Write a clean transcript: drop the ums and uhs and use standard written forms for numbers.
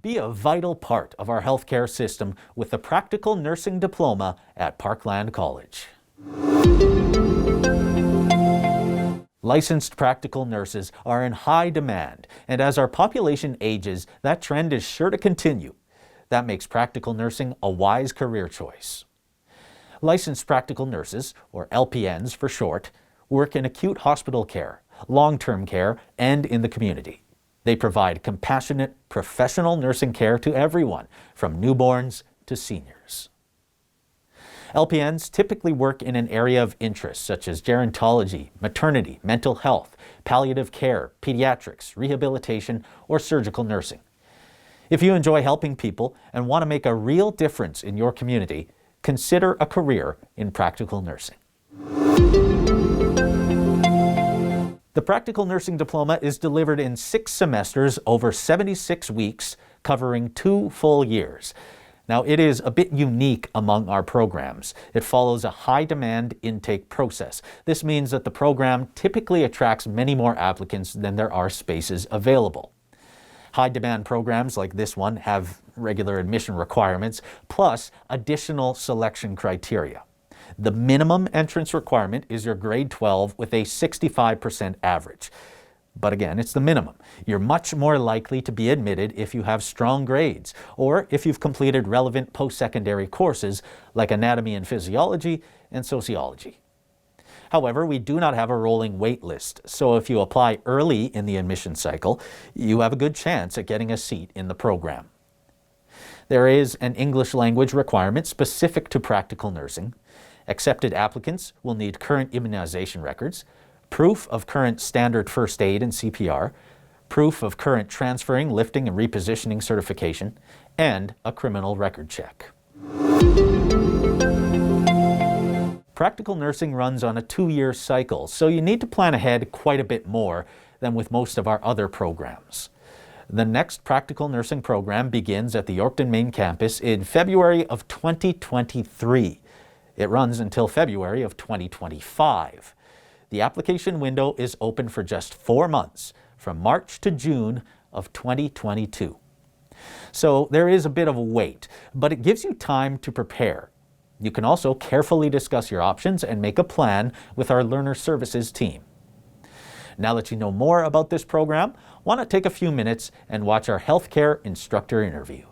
Be a vital part of our healthcare system with the Practical Nursing Diploma at Parkland College. Licensed practical nurses are in high demand, and as our population ages, that trend is sure to continue. That makes practical nursing a wise career choice. Licensed practical nurses, or LPNs for short, work in acute hospital care, long-term care, and in the community. They provide compassionate, professional nursing care to everyone, from newborns to seniors. LPNs typically work in an area of interest such as gerontology, maternity, mental health, palliative care, pediatrics, rehabilitation, or surgical nursing. If you enjoy helping people and want to make a real difference in your community, consider a career in practical nursing. The Practical Nursing Diploma is delivered in 6 semesters over 76 weeks, covering 2 full years. Now, it is a bit unique among our programs. It follows a high-demand intake process. This means that the program typically attracts many more applicants than there are spaces available. High-demand programs like this one have regular admission requirements, plus additional selection criteria. The minimum entrance requirement is your grade 12 with a 65% average. But again, it's the minimum. You're much more likely to be admitted if you have strong grades, or if you've completed relevant post-secondary courses like anatomy and physiology and sociology. However, we do not have a rolling wait list, so if you apply early in the admission cycle, you have a good chance at getting a seat in the program. There is an English language requirement specific to practical nursing. Accepted applicants will need current immunization records, proof of current standard first aid and CPR, proof of current transferring, lifting, and repositioning certification, and a criminal record check. Practical nursing runs on a 2-year cycle, so you need to plan ahead quite a bit more than with most of our other programs. The next practical nursing program begins at the Yorkton main campus in February of 2023. It runs until February of 2025. The application window is open for just 4 months, from March to June of 2022. So there is a bit of a wait, but it gives you time to prepare. You can also carefully discuss your options and make a plan with our learner services team. Now that you know more about this program, why not take a few minutes and watch our healthcare instructor interview.